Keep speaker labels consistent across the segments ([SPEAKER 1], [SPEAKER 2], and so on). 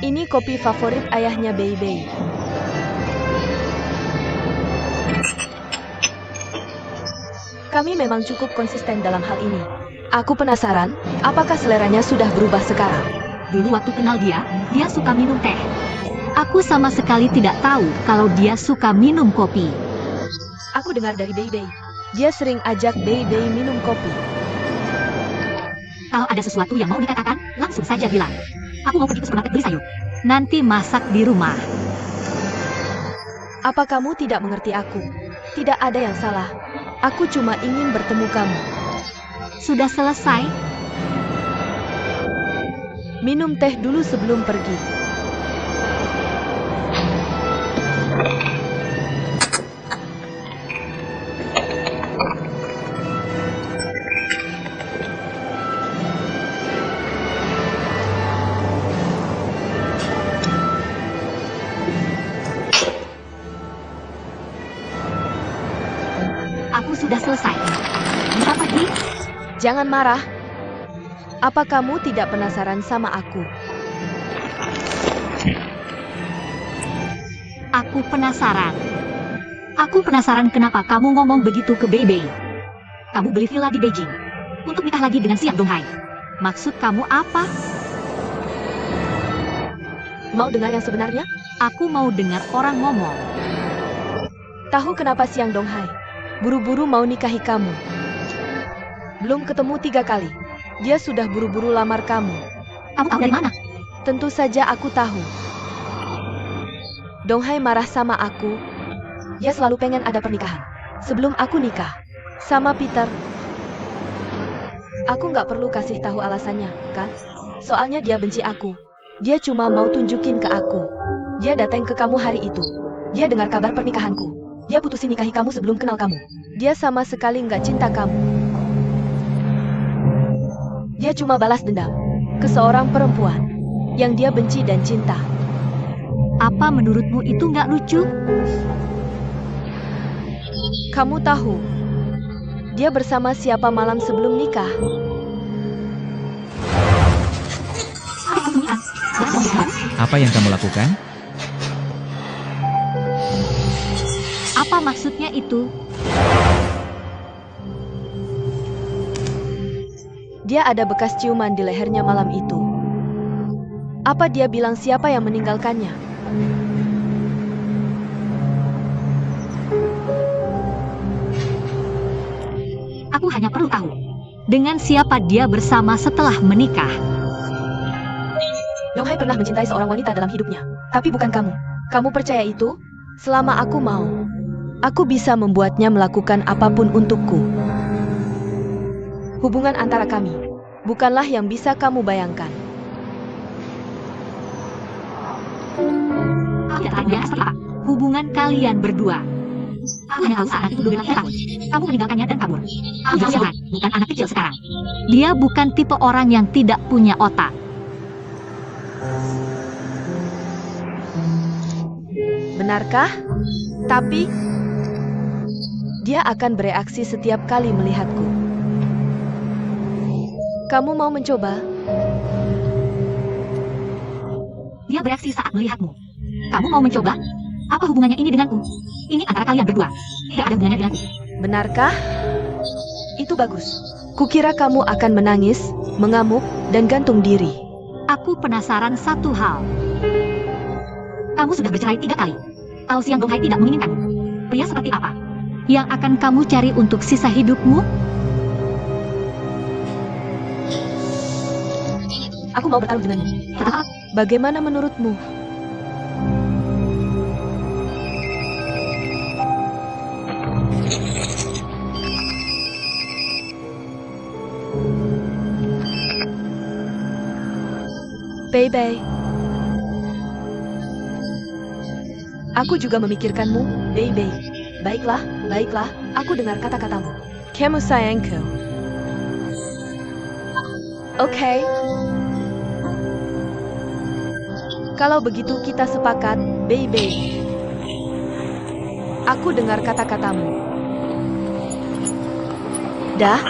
[SPEAKER 1] Ini kopi favorit ayahnya Bei Bei. Kami memang cukup konsisten dalam hal ini. Aku penasaran, apakah seleranya sudah berubah sekarang?
[SPEAKER 2] Dulu waktu kenal dia suka minum teh. Aku sama sekali tidak tahu kalau dia suka minum kopi.
[SPEAKER 1] Aku dengar dari Bei Bei. Dia sering ajak Bei Bei minum kopi.
[SPEAKER 2] Kalau ada sesuatu yang mau dikatakan, langsung saja bilang. Aku mau pergi ke supermarket beli sayur. Nanti masak di rumah.
[SPEAKER 1] Apa kamu tidak mengerti aku? Tidak ada yang salah. Aku cuma ingin bertemu kamu.
[SPEAKER 2] Sudah selesai?
[SPEAKER 1] Minum teh dulu sebelum pergi.
[SPEAKER 2] Aku sudah selesai. Bisa pergi?
[SPEAKER 1] Jangan marah. Apa kamu tidak penasaran sama aku?
[SPEAKER 2] Aku penasaran. Aku penasaran kenapa kamu ngomong begitu ke Bei Bei. Kamu beli villa di Beijing untuk nikah lagi dengan Xiang Donghai. Maksud kamu apa?
[SPEAKER 1] Mau dengar yang sebenarnya?
[SPEAKER 2] Aku mau dengar orang ngomong.
[SPEAKER 1] Tahu kenapa Xiang Donghai buru-buru mau nikahi kamu? Belum ketemu 3 kali. Dia sudah buru-buru lamar kamu.
[SPEAKER 2] Kamu tahu dari mana?
[SPEAKER 1] Tentu saja aku tahu. Donghai marah sama aku. Dia selalu pengen ada pernikahan sebelum aku nikah sama Peter. Aku nggak perlu kasih tahu alasannya, kan? Soalnya dia benci aku. Dia cuma mau tunjukin ke aku. Dia datang ke kamu hari itu. Dia dengar kabar pernikahanku. Dia putusin nikahi kamu sebelum kenal kamu. Dia sama sekali nggak cinta kamu. Dia cuma balas dendam ke seorang perempuan yang dia benci dan cinta.
[SPEAKER 2] Apa menurutmu itu nggak lucu?
[SPEAKER 1] Kamu tahu dia bersama siapa malam sebelum nikah?
[SPEAKER 3] Apa yang kamu lakukan?
[SPEAKER 2] Apa maksudnya itu?
[SPEAKER 1] Dia ada bekas ciuman di lehernya malam itu. Apa dia bilang siapa yang meninggalkannya?
[SPEAKER 2] Aku hanya perlu tahu dengan siapa dia bersama setelah menikah.
[SPEAKER 1] Donghai pernah mencintai seorang wanita dalam hidupnya, tapi bukan kamu. Kamu percaya itu? Selama aku mau, aku bisa membuatnya melakukan apapun untukku. Hubungan antara kami bukanlah yang bisa kamu bayangkan.
[SPEAKER 2] Aku tidak tahu dia seperti apa. Hubungan kalian berdua. Aku hanya tahu saat itu dulu dengan tahun. Kamu meninggalkannya dan kabur. Aku jangan, bukan anak kecil sekarang. Dia bukan tipe orang yang tidak punya otak.
[SPEAKER 1] Benarkah? Tapi dia akan bereaksi setiap kali melihatku. Kamu mau mencoba?
[SPEAKER 2] Dia bereaksi saat melihatmu. Kamu mau mencoba? Apa hubungannya ini denganku? Ini antara kalian berdua. Tidak ada hubungannya denganku.
[SPEAKER 1] Benarkah? Itu bagus. Kukira kamu akan menangis, mengamuk, dan gantung diri.
[SPEAKER 2] Aku penasaran satu hal. Kamu sudah bercerai 3 kali. Kalau Xiang Donghai tidak menginginkanmu, pria seperti apa yang akan kamu cari untuk sisa hidupmu?
[SPEAKER 1] Aku mau bertarung denganmu. Bagaimana menurutmu? Bei Bei. Aku juga memikirkanmu, Bei Bei. Baiklah, baiklah, aku dengar kata-katamu. Kamu sayangku. Oke. Kalau begitu kita sepakat, Bei Bei. Aku dengar kata-katamu. Dah.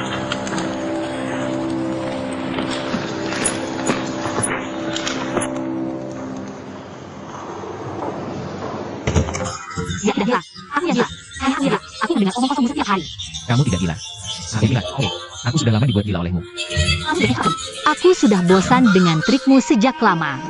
[SPEAKER 2] Dia tidak gila. Aku yang gila. Ayahku gila. Aku mendengar omong kosong setiap hari.
[SPEAKER 3] Kamu tidak gila. Aku gila. Oke, aku sudah lama dibuat gila olehmu.
[SPEAKER 2] Kamu sudah gila. Aku sudah bosan dengan trikmu sejak lama.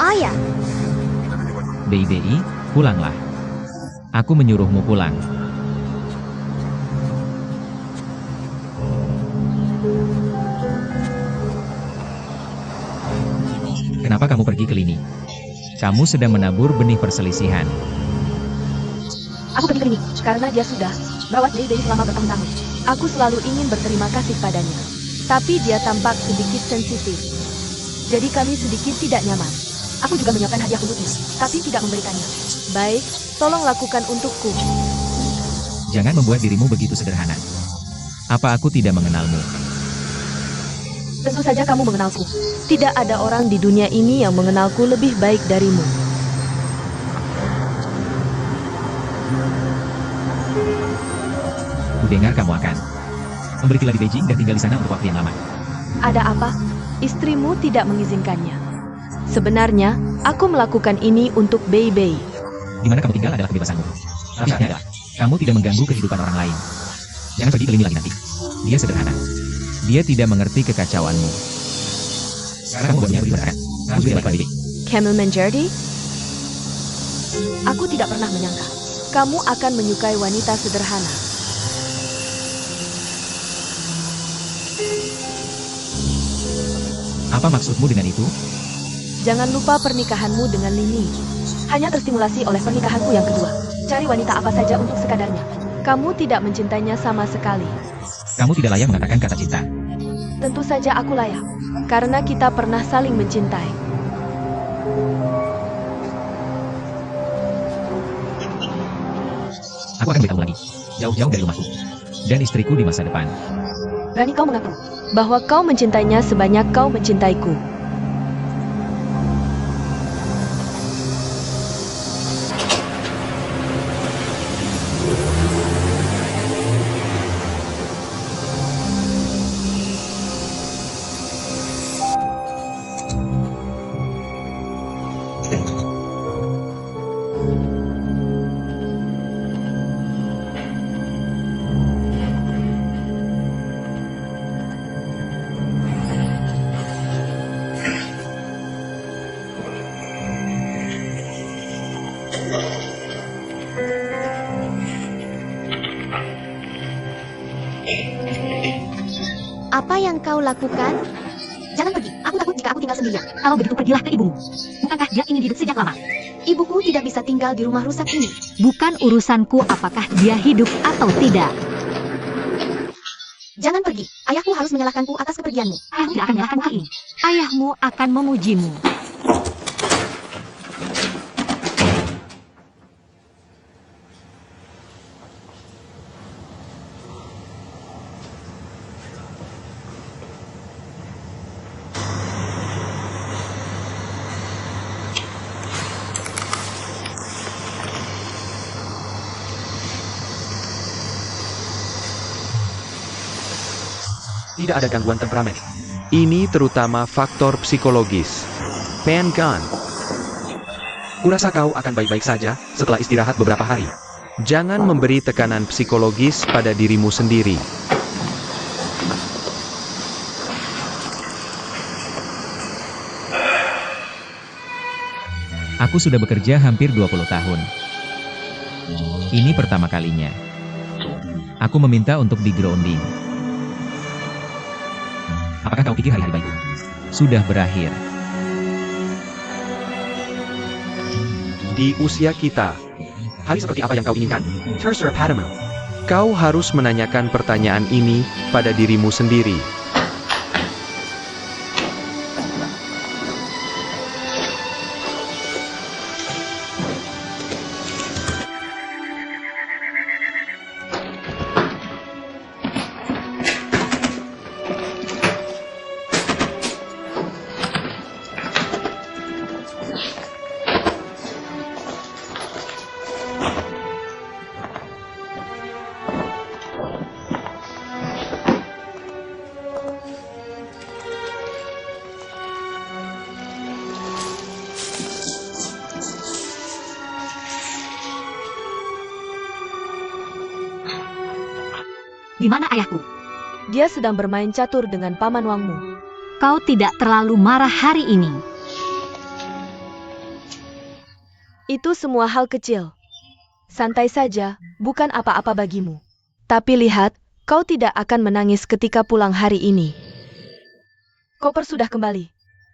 [SPEAKER 1] Ayah,
[SPEAKER 3] BBI, pulanglah. Aku menyuruhmu pulang. Kenapa kamu pergi ke Lini? Kamu sedang menabur benih perselisihan.
[SPEAKER 1] aku pergi ke Lini karena dia sudah merawat Baby selama bertahun-tahun. Aku selalu ingin berterima kasih padanya. Tapi dia tampak sedikit sensitif. Jadi kami sedikit tidak nyaman. Aku juga menyiapkan hadiah untuknya, tapi tidak memberikannya. Baik, tolong lakukan untukku.
[SPEAKER 3] Jangan membuat dirimu begitu sederhana. Apa aku tidak mengenalmu?
[SPEAKER 1] Tentu saja kamu mengenalku. Tidak ada orang di dunia ini yang mengenalku lebih baik darimu.
[SPEAKER 3] Kudengar kamu akan memberi villa di Beijing dan tinggal di sana untuk waktu yang lama.
[SPEAKER 1] Ada apa? Istrimu tidak mengizinkannya. Sebenarnya, aku melakukan ini untuk Baby.
[SPEAKER 3] Di mana kamu tinggal adalah kebebasanmu. Tapi syaratnya adalah, kamu tidak mengganggu kehidupan orang lain. Jangan pergi ke Lini lagi nanti. Dia sederhana. Dia tidak mengerti kekacauanmu. Sekarang kamu buatnya beri pada Kamu juga baik Baby.
[SPEAKER 1] Camel Manjardi? Aku tidak pernah menyangka kamu akan menyukai wanita sederhana.
[SPEAKER 3] Apa maksudmu dengan itu?
[SPEAKER 1] Jangan lupa pernikahanmu dengan Lini. Hanya terstimulasi oleh pernikahanku yang kedua. Cari wanita apa saja untuk sekadarnya. Kamu tidak mencintainya sama sekali.
[SPEAKER 3] Kamu tidak layak mengatakan kata cinta.
[SPEAKER 1] Tentu saja aku layak. Karena kita pernah saling mencintai.
[SPEAKER 3] Aku akan beritahu lagi. Jauh-jauh dari rumahku. Dan istriku di masa depan.
[SPEAKER 1] Berani kau mengaku bahwa kau mencintainya sebanyak kau mencintaiku.
[SPEAKER 4] Apa yang kau lakukan? Jangan pergi. Aku takut jika aku tinggal sendirian.
[SPEAKER 2] Kalau begitu pergilah ke ibumu. Bukankah dia ingin hidup sejak lama?
[SPEAKER 4] Ibuku tidak bisa tinggal di rumah rusak ini.
[SPEAKER 2] Bukan urusanku apakah dia hidup atau tidak.
[SPEAKER 4] Jangan pergi. Ayahku harus menyalahkanku atas kepergianmu.
[SPEAKER 2] Ayahmu tidak akan menyalahkanmu hal ini. Ayahmu akan memujimu.
[SPEAKER 5] Tidak ada gangguan temperamen. Ini terutama faktor psikologis. Pan Gun. Kurasa kau akan baik-baik saja setelah istirahat beberapa hari. Jangan memberi tekanan psikologis pada dirimu sendiri.
[SPEAKER 3] Aku sudah bekerja hampir 20 tahun. Ini pertama kalinya. Aku meminta untuk di-grounding. Apakah kau pikir hari-hari baikku sudah berakhir?
[SPEAKER 5] Di usia kita, hari seperti apa yang kau inginkan? Terserah padamu. Kau harus menanyakan pertanyaan ini pada dirimu sendiri.
[SPEAKER 2] Di mana ayahku?
[SPEAKER 1] Dia sedang bermain catur dengan paman Wangmu.
[SPEAKER 2] Kau tidak terlalu marah hari ini.
[SPEAKER 1] Itu semua hal kecil. Santai saja, bukan apa-apa bagimu. Tapi lihat, kau tidak akan menangis ketika pulang hari ini. Koper sudah kembali.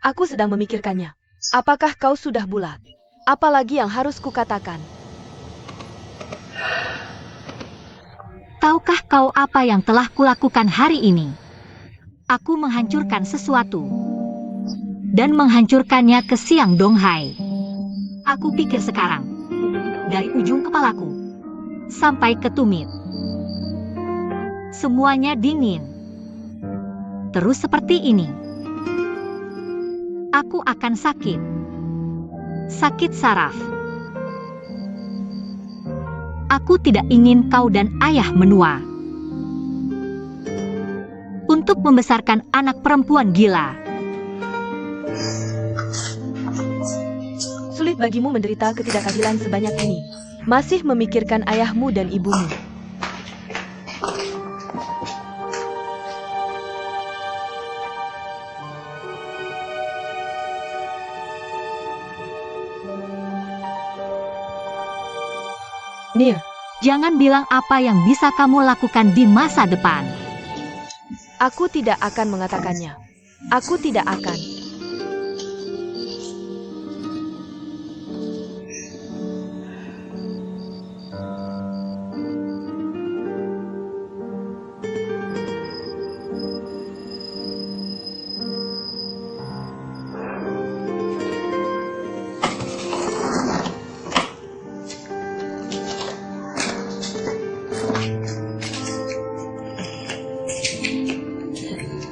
[SPEAKER 1] Aku sedang memikirkannya. Apakah kau sudah bulat? Apalagi yang harus kukatakan?
[SPEAKER 2] Tahukah kau apa yang telah kulakukan hari ini? Aku menghancurkan sesuatu. Dan menghancurkannya ke Siang Donghai. Aku pikir sekarang. Dari ujung kepalaku. Sampai ke tumit. Semuanya dingin. Terus seperti ini. Aku akan sakit. Sakit saraf. Aku tidak ingin kau dan ayah menua. Untuk membesarkan anak perempuan gila.
[SPEAKER 1] Sulit bagimu menderita ketidakadilan sebanyak ini. Masih memikirkan ayahmu dan ibumu. Nia,
[SPEAKER 2] Jangan bilang apa yang bisa kamu lakukan di masa depan.
[SPEAKER 1] aku tidak akan mengatakannya. Aku tidak akan.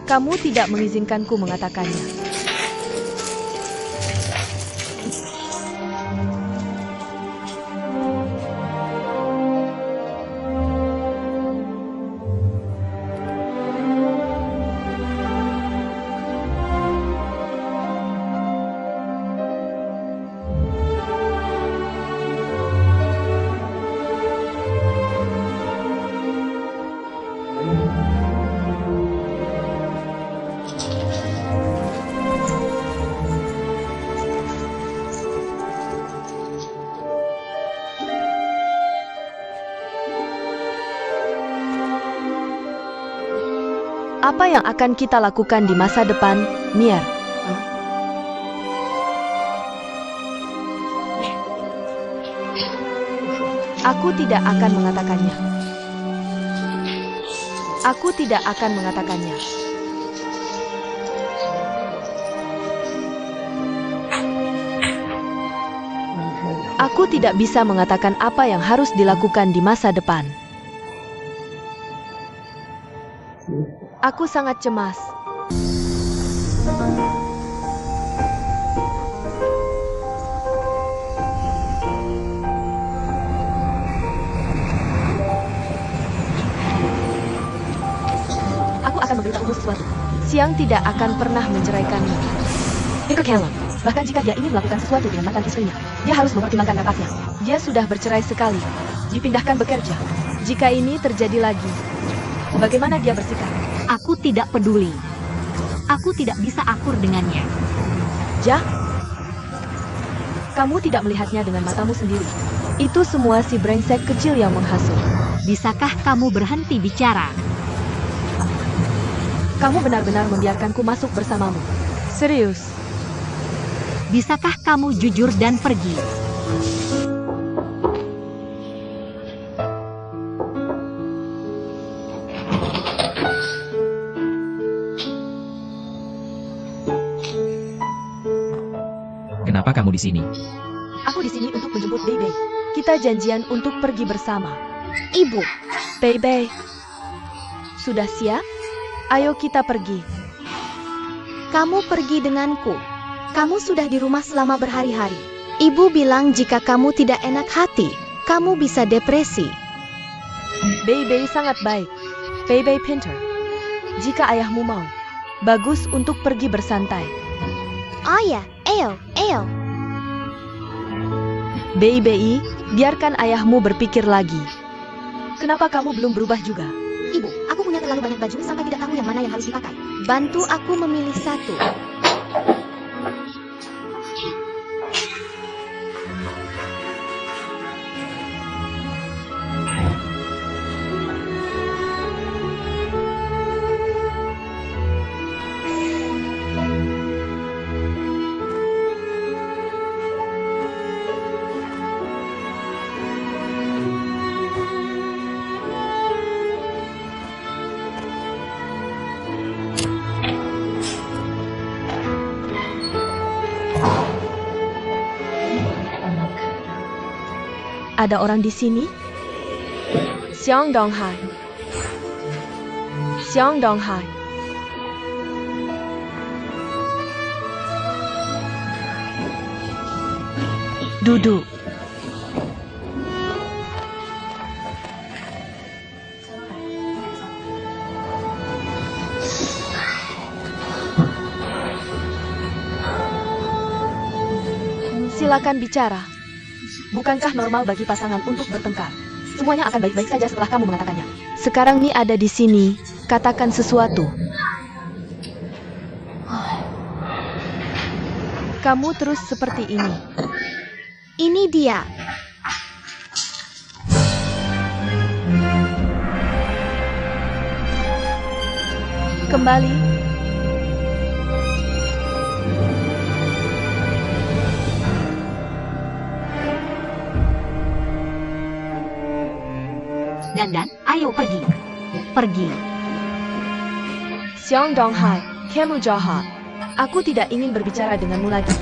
[SPEAKER 1] Kamu tidak mengizinkanku mengatakannya. Apa yang akan kita lakukan di masa depan, Nier? Aku tidak akan mengatakannya. Aku tidak akan mengatakannya. Aku tidak bisa mengatakan apa yang harus dilakukan di masa depan. Aku sangat cemas. Aku akan memberitahumu sesuatu. Siang tidak akan pernah menceraikanmu. Ikut Helen. Bahkan jika dia ingin melakukan sesuatu dengan mantan istrinya, dia harus mempertimbangkan napasnya. Dia sudah bercerai sekali. Dipindahkan bekerja. Jika ini terjadi lagi, bagaimana dia bersikap?
[SPEAKER 2] Aku tidak peduli. Aku tidak bisa akur dengannya.
[SPEAKER 1] Ja? Kamu tidak melihatnya dengan matamu sendiri. Itu semua si brengsek kecil yang menghasut.
[SPEAKER 2] Bisakah kamu berhenti bicara?
[SPEAKER 1] Kamu benar-benar membiarkanku masuk bersamamu. Serius.
[SPEAKER 2] Bisakah kamu jujur dan pergi?
[SPEAKER 3] Kenapa kamu di sini?
[SPEAKER 1] Aku di sini untuk menjemput Bebe. Kita janjian untuk pergi bersama.
[SPEAKER 4] Ibu,
[SPEAKER 1] Bebe, sudah siap? Ayo kita pergi.
[SPEAKER 4] kamu pergi denganku. Kamu sudah di rumah selama berhari-hari. Ibu bilang jika kamu tidak enak hati, kamu bisa depresi.
[SPEAKER 1] Bebe sangat baik. Bebe pintar. Jika ayahmu mau, bagus untuk pergi bersantai.
[SPEAKER 4] Oh ya, ayo.
[SPEAKER 1] Bebe, biarkan ayahmu berpikir lagi. Kenapa kamu belum berubah juga?
[SPEAKER 4] Ibu, terlalu banyak baju sampai tidak tahu yang mana yang harus dipakai. Bantu aku memilih satu.
[SPEAKER 1] Ada orang di sini? Xiang Donghai. Xiang Donghai. Duduk. Silakan bicara. Bukankah normal bagi pasangan untuk bertengkar? Semuanya akan baik-baik saja setelah kamu mengatakannya. Sekarang Mi ada di sini, katakan sesuatu. Kamu terus seperti ini.
[SPEAKER 4] Ini dia.
[SPEAKER 1] Kembali.
[SPEAKER 2] Dan, ayo pergi. Pergi.
[SPEAKER 1] Xiang Donghai, kamu jahat. Aku tidak ingin berbicara denganmu lagi.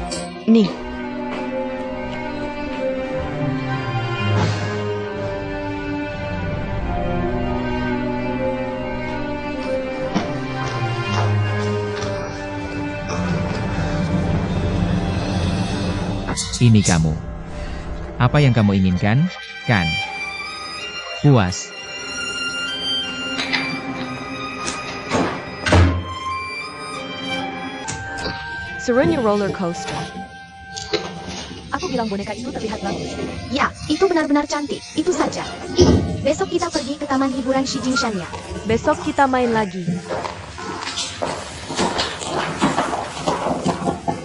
[SPEAKER 1] Nih.
[SPEAKER 3] Ini kamu. Apa yang kamu inginkan, kan? Puas.
[SPEAKER 1] Serena roller coaster. Aku bilang boneka itu terlihat bagus.
[SPEAKER 4] Ya, itu benar-benar cantik. Itu saja. Besok kita pergi ke taman hiburan Shi Jingshan ya.
[SPEAKER 1] Besok kita main lagi.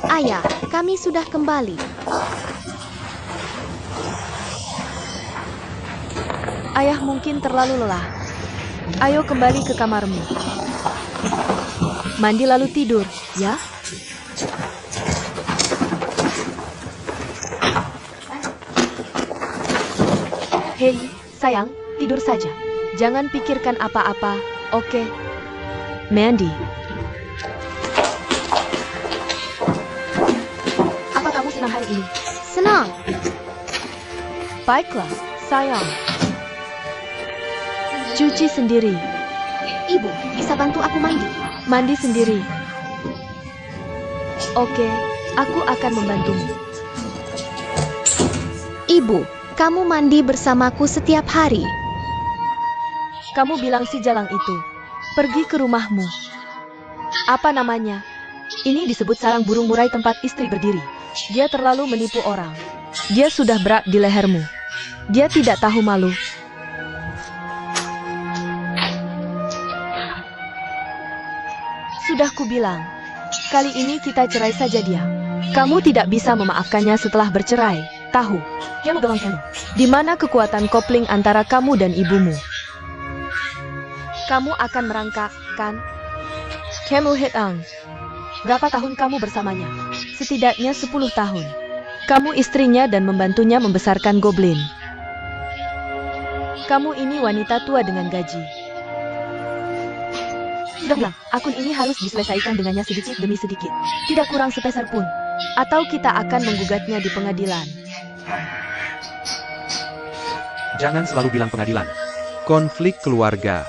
[SPEAKER 4] Ayah, kami sudah kembali.
[SPEAKER 1] Ayah mungkin terlalu lelah. Ayo kembali ke kamarmu. Mandi lalu tidur, ya? Hei, sayang, tidur saja. Jangan pikirkan apa-apa, oke? Mandy. Apa kamu senang hari ini?
[SPEAKER 4] Senang.
[SPEAKER 1] Baiklah, sayang. Cuci sendiri.
[SPEAKER 4] Ibu, bisa bantu aku mandi?
[SPEAKER 1] Mandi sendiri. Oke, aku akan membantumu.
[SPEAKER 4] Ibu, kamu mandi bersamaku setiap hari.
[SPEAKER 1] Kamu bilang si Jalang itu pergi ke rumahmu. Apa namanya? Ini disebut sarang burung murai tempat istri berdiri. Dia terlalu menipu orang. Dia sudah berat di lehermu. Dia tidak tahu malu. Sudah kubilang, kali ini kita cerai saja dia. Kamu tidak bisa memaafkannya setelah bercerai, tahu? Kamu bilang kamu. Di mana kekuatan kopling antara kamu dan ibumu? Kamu akan merangkak, kan? Kamu Hitang. Berapa tahun kamu bersamanya? Setidaknya 10 tahun. Kamu istrinya dan membantunya membesarkan goblin. Kamu ini wanita tua dengan gaji. Sudah bilang, akun ini harus diselesaikan dengannya sedikit demi sedikit. Tidak kurang sepeser pun. Atau kita akan menggugatnya di pengadilan.
[SPEAKER 5] Jangan selalu bilang pengadilan. Konflik keluarga.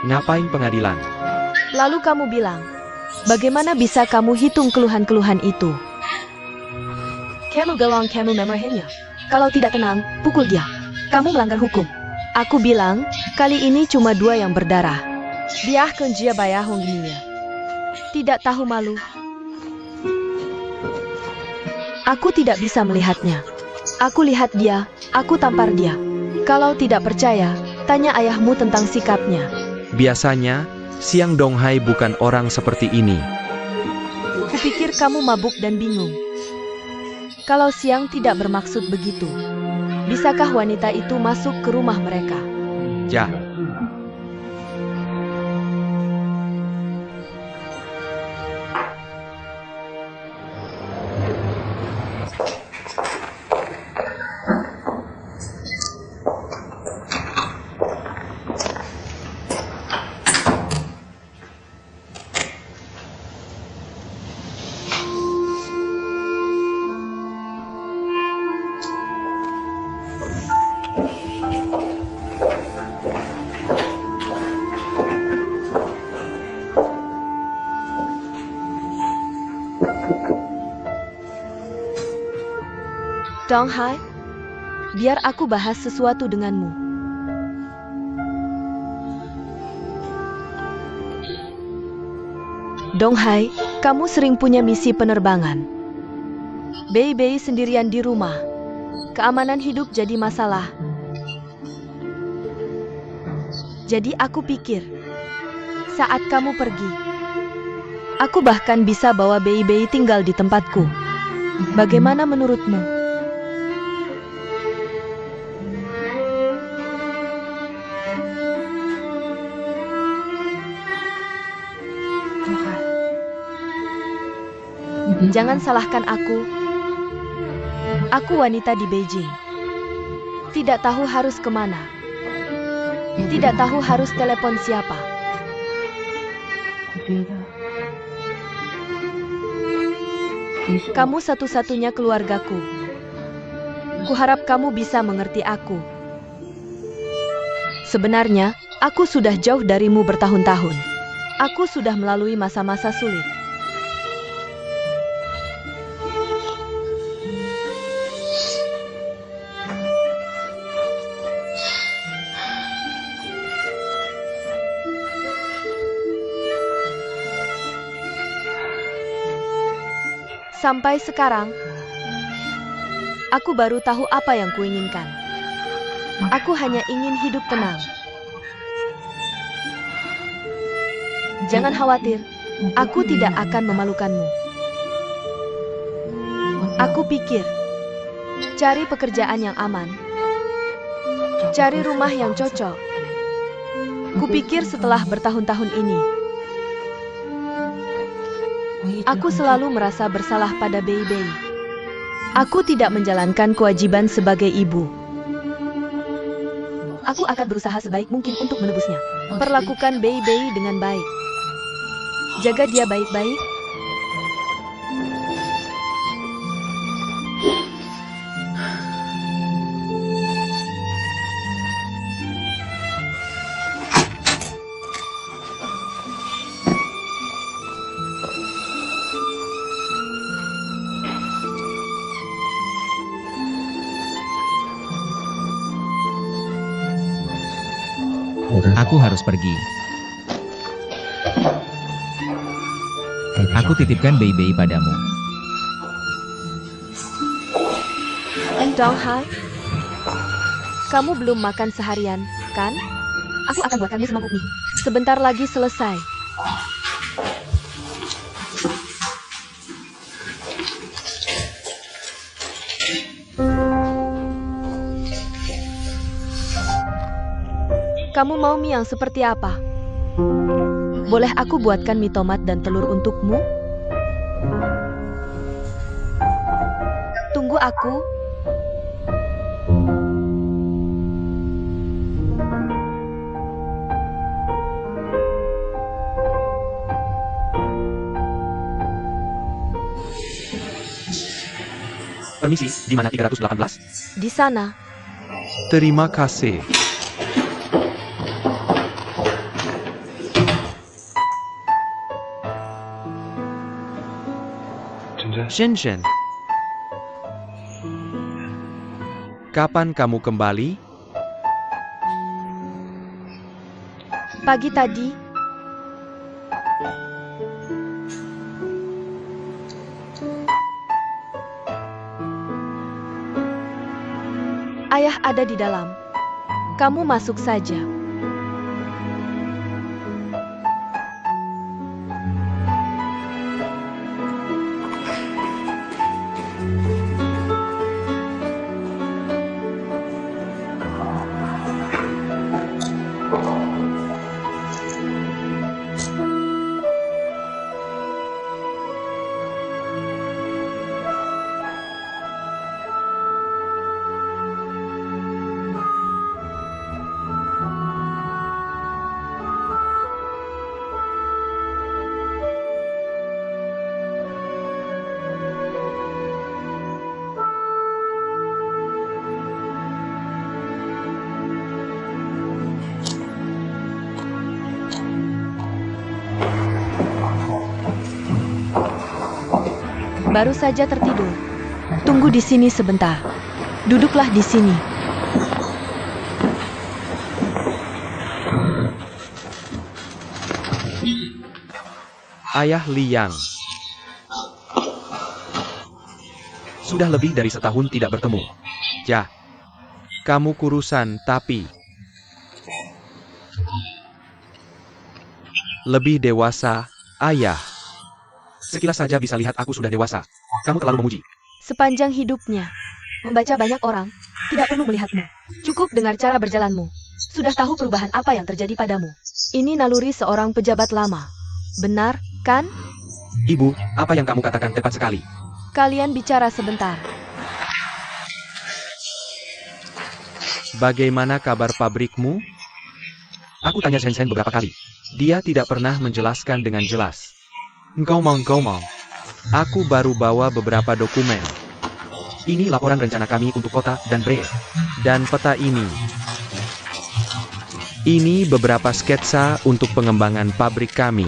[SPEAKER 5] Ngapain pengadilan?
[SPEAKER 1] Lalu kamu bilang, bagaimana bisa kamu hitung keluhan-keluhan itu? Kamu bilang kamu memarahinya. Kalau tidak tenang, pukul dia. Kamu melanggar hukum. Aku bilang, kali ini cuma 2 yang berdarah. Biarkan dia bayar hongginya. Tidak tahu malu. Aku tidak bisa melihatnya. Aku lihat dia, aku tampar dia. Kalau tidak percaya, tanya ayahmu tentang sikapnya.
[SPEAKER 5] Biasanya, Siang Donghai bukan orang seperti ini.
[SPEAKER 1] Kupikir kamu mabuk dan bingung. Kalau Siang tidak bermaksud begitu, bisakah wanita itu masuk ke rumah mereka?
[SPEAKER 5] Ya,
[SPEAKER 1] Donghai, biar aku bahas sesuatu denganmu. Donghai, kamu sering punya misi penerbangan. Bei sendirian di rumah. Keamanan hidup jadi masalah. Jadi aku pikir, saat kamu pergi, aku bahkan bisa bawa Bei tinggal di tempatku. Bagaimana menurutmu? Jangan salahkan aku. Aku wanita di Beijing. Tidak tahu harus kemana. Tidak tahu harus telepon siapa. Kamu satu-satunya keluargaku. Kuharap kamu bisa mengerti aku. Sebenarnya, aku sudah jauh darimu bertahun-tahun. Aku sudah melalui masa-masa sulit. Sampai sekarang, aku baru tahu apa yang kuinginkan. Aku hanya ingin hidup tenang. Jangan khawatir, aku tidak akan memalukanmu. Aku pikir, cari pekerjaan yang aman, cari rumah yang cocok. Kupikir setelah bertahun-tahun ini, aku selalu merasa bersalah pada Bei. Aku tidak menjalankan kewajiban sebagai ibu. Aku akan berusaha sebaik mungkin untuk menebusnya. Perlakukan Bei dengan baik. Jaga dia baik-baik.
[SPEAKER 3] Aku harus pergi. Aku titipkan Bei padamu.
[SPEAKER 1] Donghai, kamu belum makan seharian, kan? Aku akan buatkan mie semangkuk mie. Sebentar lagi selesai. Kamu mau mie yang seperti apa? Boleh aku buatkan mie tomat dan telur untukmu? Tunggu aku.
[SPEAKER 5] Permisi, di mana 318?
[SPEAKER 1] Di sana.
[SPEAKER 5] Terima kasih. Shenzhen. Kapan kamu kembali?
[SPEAKER 1] Pagi tadi. Ayah ada di dalam. Kamu masuk saja. Baru saja tertidur. Tunggu di sini sebentar. Duduklah di sini.
[SPEAKER 5] Ayah Liang. Sudah lebih dari setahun tidak bertemu. Ya, kamu kurusan tapi lebih dewasa, ayah. Sekilas saja bisa lihat aku sudah dewasa. Kamu terlalu memuji.
[SPEAKER 1] Sepanjang hidupnya, membaca banyak orang, tidak perlu melihatmu. Cukup dengar cara berjalanmu. Sudah tahu perubahan apa yang terjadi padamu. Ini naluri seorang pejabat lama. Benar, kan?
[SPEAKER 5] Ibu, apa yang kamu katakan tepat sekali.
[SPEAKER 1] Kalian bicara sebentar.
[SPEAKER 5] Bagaimana kabar pabrikmu? Aku tanya Sensen beberapa kali. Dia tidak pernah menjelaskan dengan jelas. Ngomong. Aku baru bawa beberapa dokumen. Ini laporan rencana kami untuk kota dan Bre. Dan peta ini. Ini beberapa sketsa untuk pengembangan pabrik kami.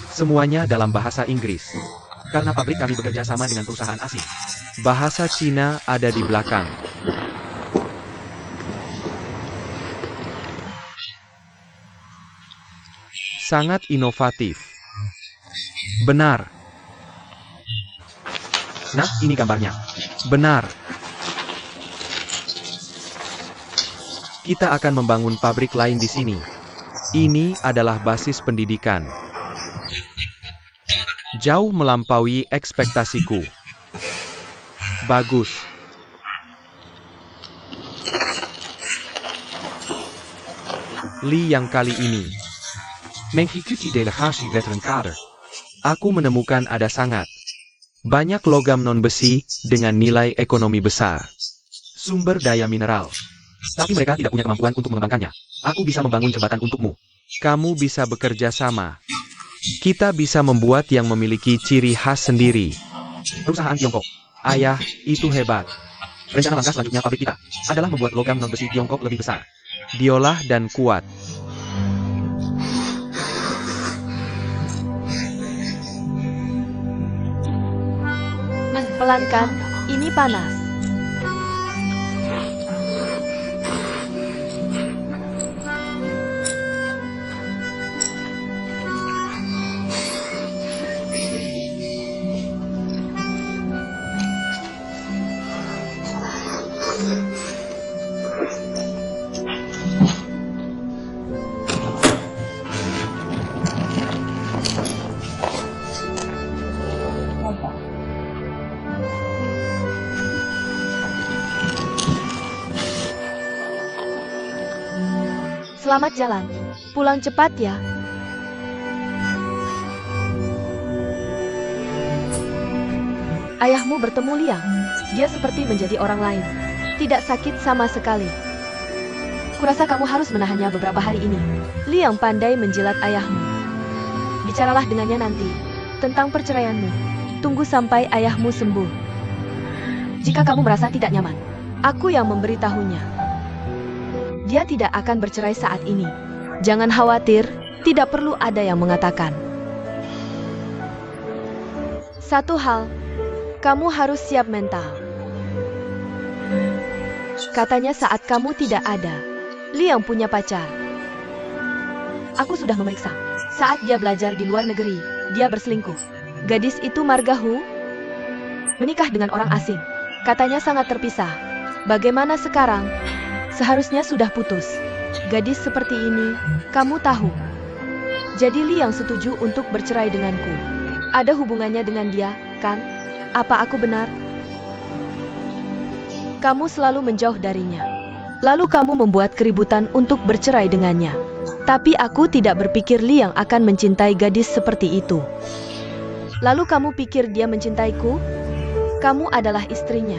[SPEAKER 5] Semuanya dalam bahasa Inggris. Karena pabrik kami bekerja sama dengan perusahaan asing. Bahasa Cina ada di belakang. Sangat inovatif. Benar. Nah, ini gambarnya. Benar. Kita akan membangun pabrik lain di sini. Ini adalah basis pendidikan. Jauh melampaui ekspektasiku. Bagus. Li yang kali ini mengikuti delegasi veteran kader. Aku menemukan ada sangat banyak logam non-besi dengan nilai ekonomi besar. Sumber daya mineral. Tapi mereka tidak punya kemampuan untuk mengembangkannya. Aku bisa membangun jembatan untukmu. Kamu bisa bekerja sama. Kita bisa membuat yang memiliki ciri khas sendiri. Perusahaan Tiongkok. Ayah, itu hebat. Rencana langkah selanjutnya pabrik kita adalah membuat logam non-besi Tiongkok lebih besar. Diolah dan kuat.
[SPEAKER 1] Pelan kan? Ini panas. Selamat jalan. Pulang cepat ya. Ayahmu bertemu Liang. Dia seperti menjadi orang lain. Tidak sakit sama sekali. Kurasa kamu harus menahannya beberapa hari ini. Liang pandai menjilat ayahmu. Bicaralah dengannya nanti tentang perceraianmu. Tunggu sampai ayahmu sembuh. Jika kamu merasa tidak nyaman, aku yang memberitahunya. Dia tidak akan bercerai saat ini. Jangan khawatir, tidak perlu ada yang mengatakan. Satu hal, kamu harus siap mental. Katanya saat kamu tidak ada, Liang punya pacar. Aku sudah memeriksa. Saat dia belajar di luar negeri, dia berselingkuh. Gadis itu Margahu menikah dengan orang asing. Katanya sangat terpisah. Bagaimana sekarang? Seharusnya sudah putus. Gadis seperti ini, kamu tahu. Jadi Liang setuju untuk bercerai denganku. Ada hubungannya dengan dia, kan? Apa aku benar? Kamu selalu menjauh darinya. Lalu kamu membuat keributan untuk bercerai dengannya. Tapi aku tidak berpikir Liang akan mencintai gadis seperti itu. Lalu kamu pikir dia mencintaiku? Kamu adalah istrinya.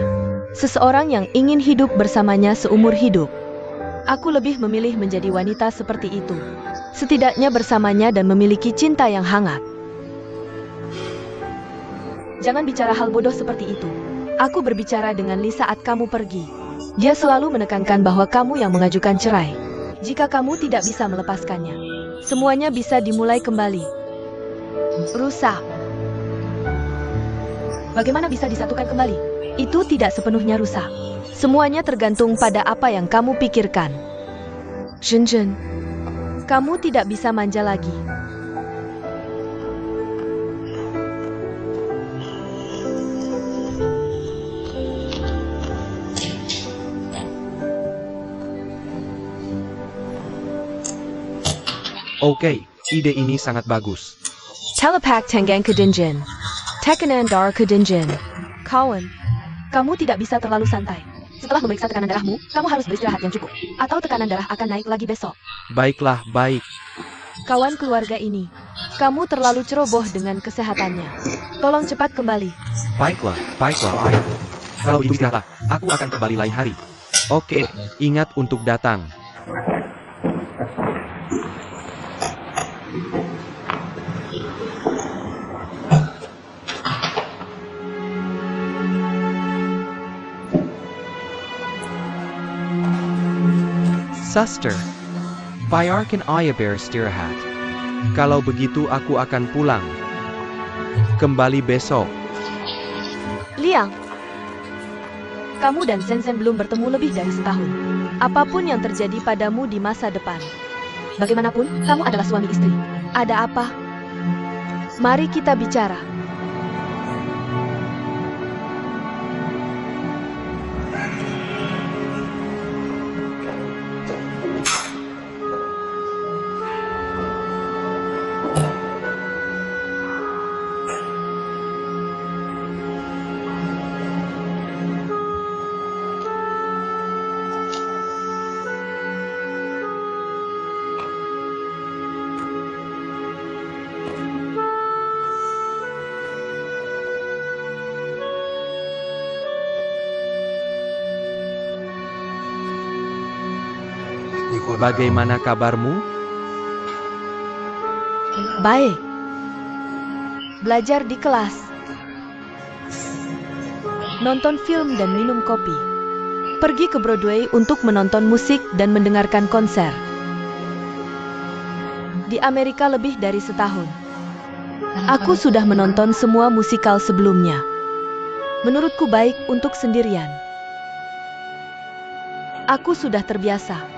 [SPEAKER 1] Seseorang yang ingin hidup bersamanya seumur hidup. Aku lebih memilih menjadi wanita seperti itu. Setidaknya bersamanya dan memiliki cinta yang hangat. Jangan bicara hal bodoh seperti itu. Aku berbicara dengan Li saat kamu pergi. Dia selalu menekankan bahwa kamu yang mengajukan cerai. Jika kamu tidak bisa melepaskannya, Semuanya bisa dimulai kembali. Rusak. Bagaimana bisa disatukan kembali? Itu tidak sepenuhnya rusak. Semuanya tergantung pada apa yang kamu pikirkan. Zhen, kamu tidak bisa manja lagi.
[SPEAKER 5] Oke, ide ini sangat bagus.
[SPEAKER 1] Telepak Tengang Kedinjin. Tekanan darah Kedinjin. Kawan, kamu tidak bisa terlalu santai. Setelah memeriksa tekanan darahmu, kamu harus beristirahat yang cukup. Atau tekanan darah akan naik lagi besok.
[SPEAKER 5] Baiklah, baik.
[SPEAKER 1] Kawan keluarga ini, kamu terlalu ceroboh dengan kesehatannya. Tolong cepat kembali.
[SPEAKER 5] Baiklah, baik. Kalau ibu istirahatlah, aku akan kembali lain hari. Oke, ingat untuk datang. Suster, biarkan ayah beristirahat. Kalau begitu aku akan pulang. Kembali besok.
[SPEAKER 1] Liang, kamu dan Sensen belum bertemu lebih dari setahun. Apapun yang terjadi padamu di masa depan. Bagaimanapun, kamu adalah suami istri. Ada apa? Mari kita bicara.
[SPEAKER 5] Bagaimana kabarmu?
[SPEAKER 1] Baik. Belajar di kelas. Nonton film dan minum kopi. Pergi ke Broadway untuk menonton musik dan mendengarkan konser. Di Amerika lebih dari setahun. Aku sudah menonton semua musikal sebelumnya. Menurutku baik untuk sendirian. Aku sudah terbiasa.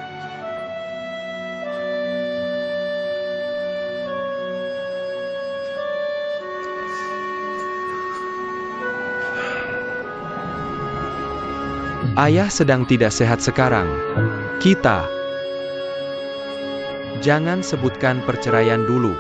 [SPEAKER 5] Ayah sedang tidak sehat sekarang. Kita jangan sebutkan perceraian dulu.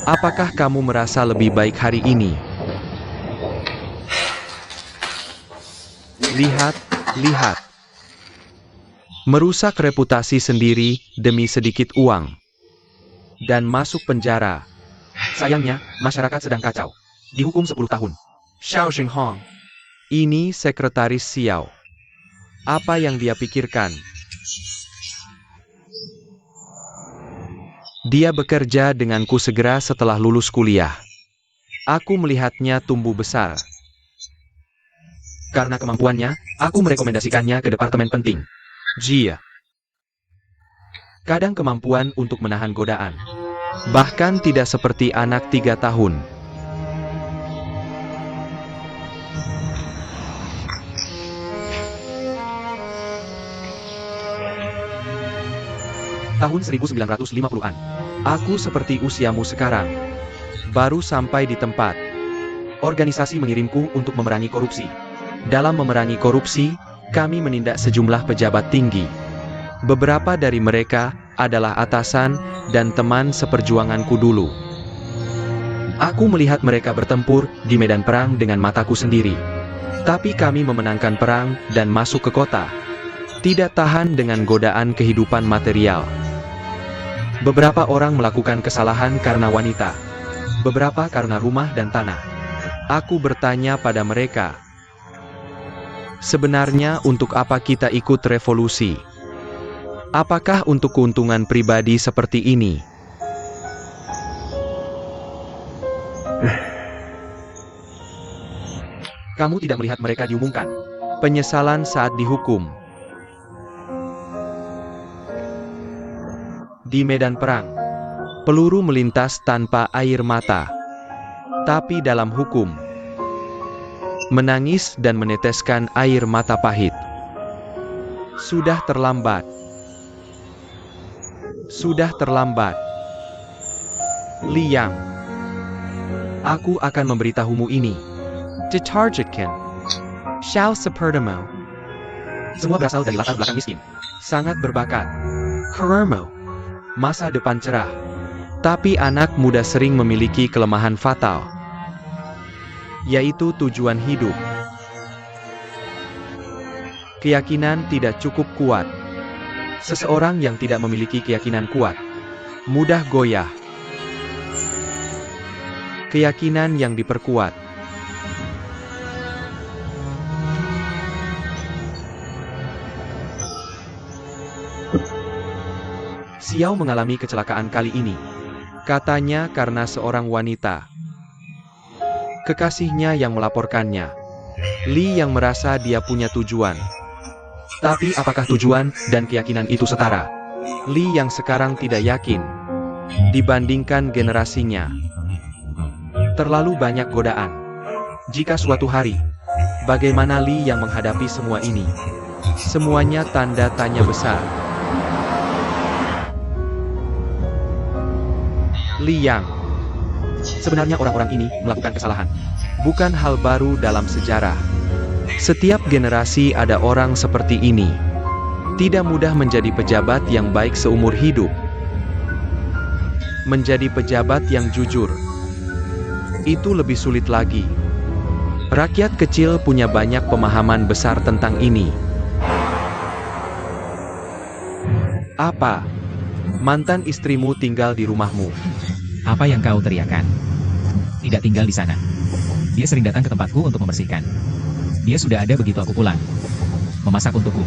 [SPEAKER 5] Apakah kamu merasa lebih baik hari ini? Lihat. Merusak reputasi sendiri demi sedikit uang. Dan masuk penjara. Sayangnya, masyarakat sedang kacau. Dihukum 10 tahun. Xiao Xinghong. Ini sekretaris Xiao. Apa yang dia pikirkan? Dia bekerja denganku segera setelah lulus kuliah. Aku melihatnya tumbuh besar. Karena kemampuannya, aku merekomendasikannya ke departemen penting. Jia. Kadang kemampuan untuk menahan godaan. Bahkan tidak seperti anak 3 tahun. Tahun 1950-an. Aku seperti usiamu sekarang. Baru sampai di tempat. Organisasi mengirimku untuk memerangi korupsi. Dalam memerangi korupsi, kami menindak sejumlah pejabat tinggi. Beberapa dari mereka adalah atasan dan teman seperjuanganku dulu. Aku melihat mereka bertempur di medan perang dengan mataku sendiri. Tapi kami memenangkan perang dan masuk ke kota. Tidak tahan dengan godaan kehidupan material. Beberapa orang melakukan kesalahan karena wanita. Beberapa karena rumah dan tanah. Aku bertanya pada mereka, sebenarnya untuk apa kita ikut revolusi? Apakah untuk keuntungan pribadi seperti ini? Kamu tidak melihat mereka diumumkan. Penyesalan saat dihukum. Di medan perang, peluru melintas tanpa air mata. Tapi dalam hukum, menangis dan meneteskan air mata pahit. Sudah terlambat. Sudah terlambat. Liang. Aku akan memberitahumu ini. Detarjetkan. Xiao Sepertamo. Semua berasal dari latar belakang miskin. Sangat berbakat. Kermo. Masa depan cerah. Tapi anak muda sering memiliki kelemahan fatal. Yaitu tujuan hidup. Keyakinan tidak cukup kuat. Seseorang yang tidak memiliki keyakinan kuat, mudah goyah. Keyakinan yang diperkuat. Xiao mengalami kecelakaan kali ini. Katanya karena seorang wanita. Kekasihnya yang melaporkannya. Li yang merasa dia punya tujuan. Tapi apakah tujuan dan keyakinan itu setara? Li yang sekarang tidak yakin. Dibandingkan generasinya. Terlalu banyak godaan. Jika suatu hari, bagaimana Li yang menghadapi semua ini? Semuanya tanda tanya besar. Li Yang. Sebenarnya orang-orang ini melakukan kesalahan. Bukan hal baru dalam sejarah. Setiap generasi ada orang seperti ini. Tidak mudah menjadi pejabat yang baik seumur hidup. Menjadi pejabat yang jujur. Itu lebih sulit lagi. Rakyat kecil punya banyak pemahaman besar tentang ini. Apa? Mantan istrimu tinggal di rumahmu.
[SPEAKER 3] Apa yang kau teriakan? Tidak tinggal di sana. Dia sering datang ke tempatku untuk membersihkan. Dia sudah ada begitu aku pulang. Memasak untukku.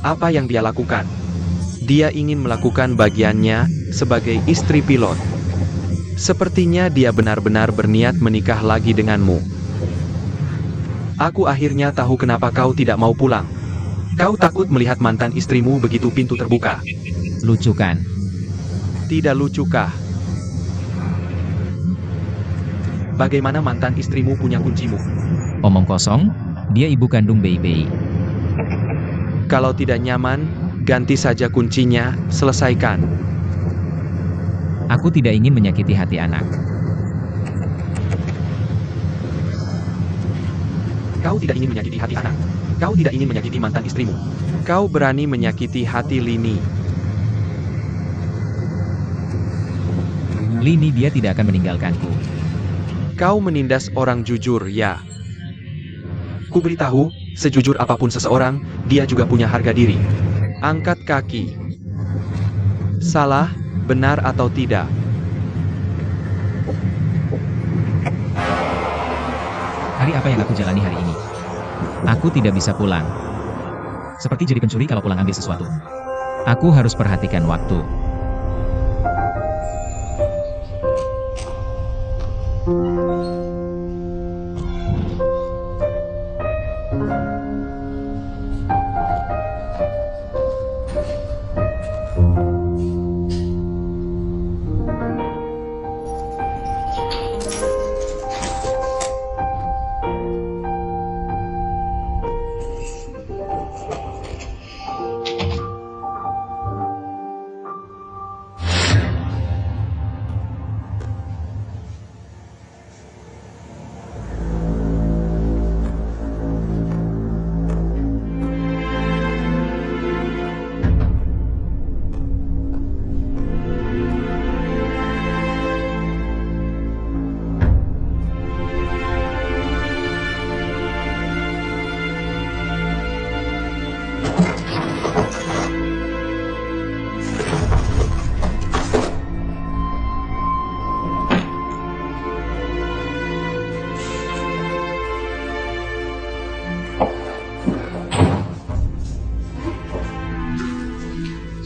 [SPEAKER 5] Apa yang dia lakukan? Dia ingin melakukan bagiannya sebagai istri pilot. Sepertinya dia benar-benar berniat menikah lagi denganmu. Aku akhirnya tahu kenapa kau tidak mau pulang. Kau takut melihat mantan istrimu begitu pintu terbuka.
[SPEAKER 3] Lucu kan?
[SPEAKER 5] Tidak lucukah? Bagaimana mantan istrimu punya kuncimu?
[SPEAKER 3] Omong kosong, dia ibu kandung Bei.
[SPEAKER 5] Kalau tidak nyaman, ganti saja kuncinya, selesaikan.
[SPEAKER 3] Aku tidak ingin menyakiti hati anak.
[SPEAKER 5] Kau tidak ingin menyakiti hati anak. Kau tidak ingin menyakiti mantan istrimu. Kau berani menyakiti hati Lini.
[SPEAKER 3] Lini, dia tidak akan meninggalkanku.
[SPEAKER 5] Kau menindas orang jujur, ya. Ku beritahu, sejujur apapun seseorang, dia juga punya harga diri. Angkat kaki. Salah, benar atau tidak?
[SPEAKER 3] Hari apa yang aku jalani hari ini? Aku tidak bisa pulang. Seperti jadi pencuri kalau pulang ambil sesuatu. Aku harus perhatikan waktu.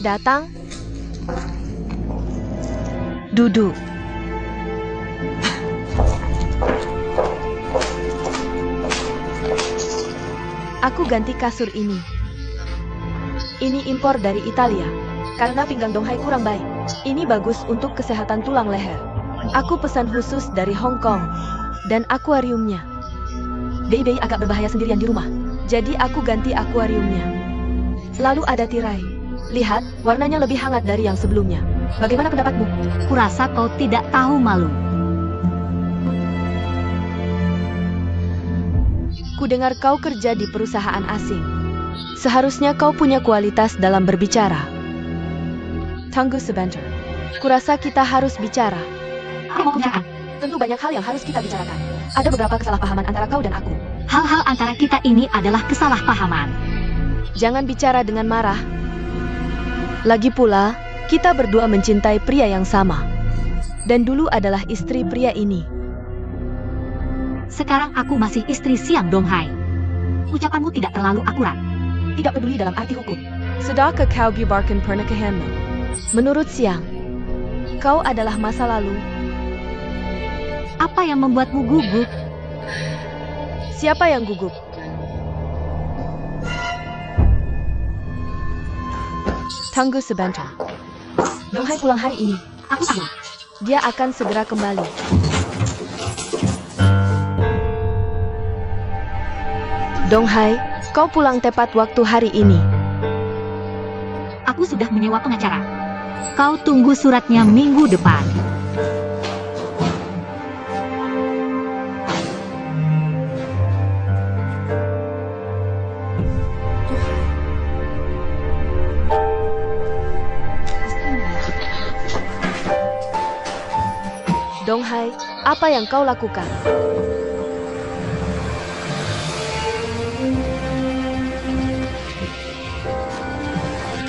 [SPEAKER 4] Datang. Duduk.
[SPEAKER 1] Aku ganti kasur ini. Ini impor dari Italia. Karena pinggang Donghai kurang baik. Ini bagus untuk kesehatan tulang leher. Aku pesan khusus dari Hong Kong. Dan akuariumnya. Baby agak berbahaya sendirian di rumah. Jadi aku ganti akuariumnya. Lalu ada tirai. Lihat, warnanya lebih hangat dari yang sebelumnya. Bagaimana pendapatmu?
[SPEAKER 2] Kurasa kau tidak tahu malu.
[SPEAKER 1] Kudengar kau kerja di perusahaan asing. Seharusnya kau punya kualitas dalam berbicara. Tunggu sebentar. Kurasa kita harus bicara.
[SPEAKER 2] Apa mau bicarakan?
[SPEAKER 1] Tentu banyak hal yang harus kita bicarakan. Ada beberapa kesalahpahaman antara kau dan aku.
[SPEAKER 2] Hal-hal antara kita ini adalah kesalahpahaman.
[SPEAKER 1] Jangan bicara dengan marah. Lagi pula, kita berdua mencintai pria yang sama. Dan dulu adalah istri pria ini.
[SPEAKER 2] Sekarang aku masih istri Siang Donghai. Ucapanmu tidak terlalu akurat.
[SPEAKER 1] Tidak peduli dalam arti hukum. Sudahkah kau bubarkan pernikahanmu? Menurut Siang, kau adalah masa lalu.
[SPEAKER 2] Apa yang membuatmu gugup?
[SPEAKER 1] Siapa yang gugup? Tunggu sebentar. Donghai pulang hari ini.
[SPEAKER 2] Aku tahu.
[SPEAKER 1] Dia akan segera kembali. Donghai, kau pulang tepat waktu hari ini.
[SPEAKER 2] Aku sudah menyewa pengacara. Kau tunggu suratnya minggu depan.
[SPEAKER 1] Donghai, apa yang kau lakukan?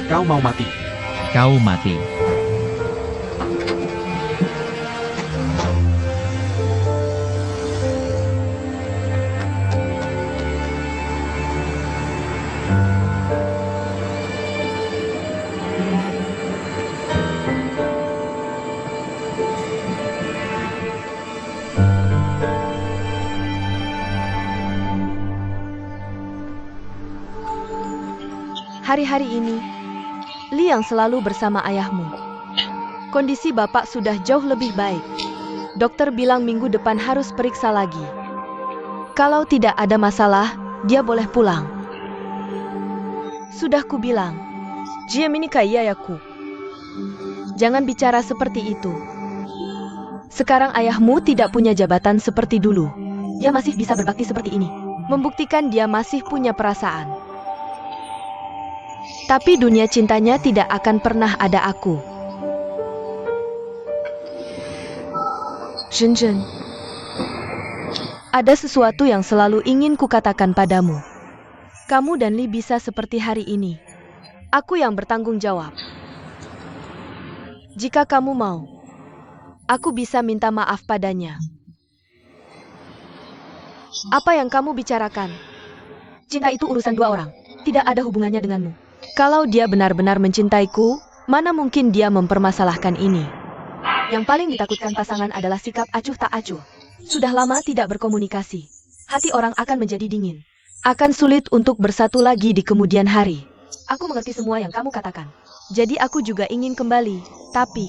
[SPEAKER 5] Kau mau mati.
[SPEAKER 3] Kau mati.
[SPEAKER 1] Hari-hari ini, Li yang selalu bersama ayahmu. Kondisi bapak sudah jauh lebih baik. Dokter bilang minggu depan harus periksa lagi. Kalau tidak ada masalah, dia boleh pulang. Sudah kubilang, Jia menikah ayaku. Jangan bicara seperti itu. Sekarang ayahmu tidak punya jabatan seperti dulu. Dia masih bisa berbakti seperti ini. Membuktikan dia masih punya perasaan. Tapi dunia cintanya tidak akan pernah ada aku. Zhenzhen, ada sesuatu yang selalu ingin kukatakan padamu. Kamu dan Li bisa seperti hari ini. Aku yang bertanggung jawab. Jika kamu mau, aku bisa minta maaf padanya. Apa yang kamu bicarakan? Cinta itu urusan dua orang, tidak ada hubungannya denganmu. Kalau dia benar-benar mencintaiku, mana mungkin dia mempermasalahkan ini? Yang paling ditakutkan pasangan adalah sikap acuh tak acuh. Sudah lama tidak berkomunikasi. Hati orang akan menjadi dingin. Akan sulit untuk bersatu lagi di kemudian hari. Aku mengerti semua yang kamu katakan. Jadi aku juga ingin kembali, tapi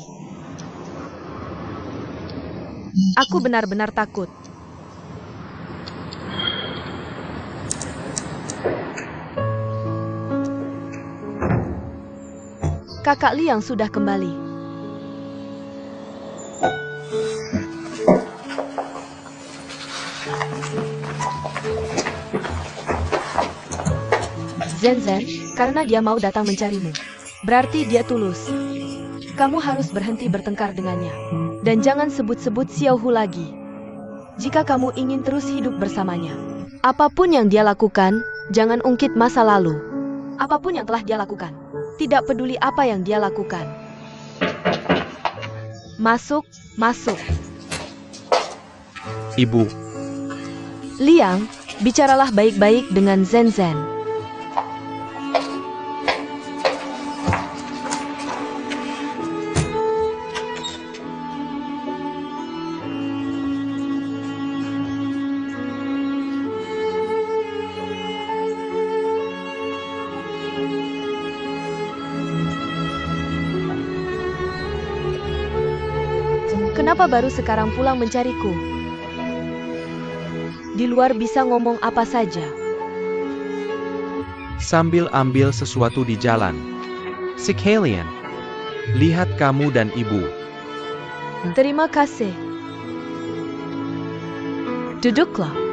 [SPEAKER 1] aku benar-benar takut. Kakak Li yang sudah kembali. Zhenzhen, karena dia mau datang mencarimu. Berarti dia tulus. Kamu harus berhenti bertengkar dengannya. Dan jangan sebut-sebut Xiao Hu lagi. Jika kamu ingin terus hidup bersamanya. Apapun yang dia lakukan, jangan ungkit masa lalu. Apapun yang telah dia lakukan. Tidak peduli apa yang dia lakukan. Masuk, masuk.
[SPEAKER 5] Ibu,
[SPEAKER 1] Liang, bicaralah baik-baik dengan Zhenzhen. Kenapa baru sekarang pulang mencariku? Di luar bisa ngomong apa saja.
[SPEAKER 5] Sambil ambil sesuatu di jalan. Sekalian, lihat kamu dan ibu.
[SPEAKER 1] Terima kasih. Duduklah.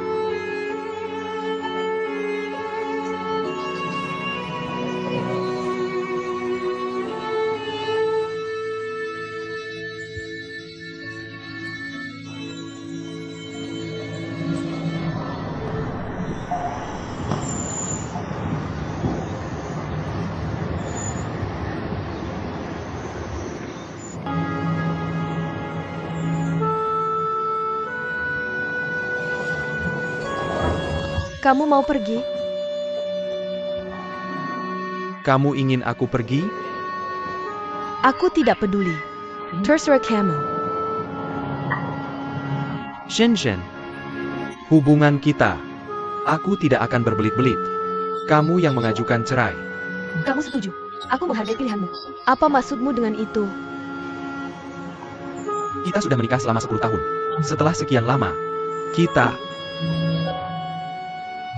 [SPEAKER 1] Kamu mau pergi?
[SPEAKER 5] Kamu ingin aku pergi?
[SPEAKER 1] Aku tidak peduli. Terserah kamu.
[SPEAKER 5] Shenzhen. Hubungan kita. Aku tidak akan berbelit-belit. Kamu yang mengajukan cerai.
[SPEAKER 1] Kamu setuju? Aku menghargai pilihanmu. Apa maksudmu dengan itu?
[SPEAKER 5] Kita sudah menikah selama 10 tahun. Setelah sekian lama, kita...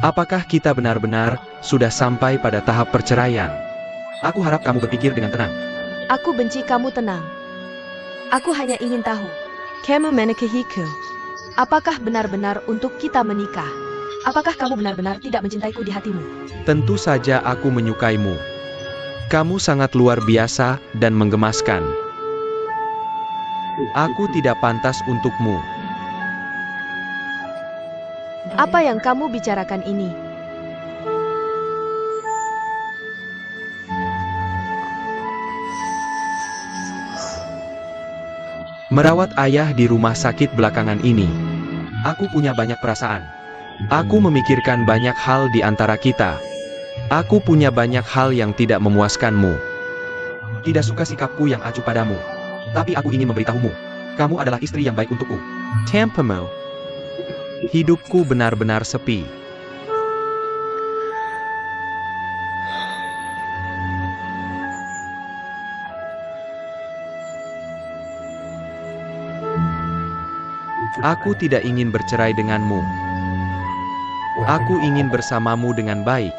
[SPEAKER 5] Apakah kita benar-benar sudah sampai pada tahap perceraian? Aku harap kamu berpikir dengan tenang.
[SPEAKER 1] Aku benci kamu tenang. Aku hanya ingin tahu. Kamu menikahiku. Apakah benar-benar untuk kita menikah? Apakah kamu benar-benar tidak mencintaiku di hatimu?
[SPEAKER 5] Tentu saja aku menyukaimu. Kamu sangat luar biasa dan menggemaskan. Aku tidak pantas untukmu.
[SPEAKER 1] Apa yang kamu bicarakan ini?
[SPEAKER 5] Merawat ayah di rumah sakit belakangan ini. Aku punya banyak perasaan. Aku memikirkan banyak hal di antara kita. Aku punya banyak hal yang tidak memuaskanmu. Tidak suka sikapku yang acuh padamu. Tapi aku ingin memberitahumu. Kamu adalah istri yang baik untukku. Tanpamu, hidupku benar-benar sepi. Aku tidak ingin bercerai denganmu. Aku ingin bersamamu dengan baik.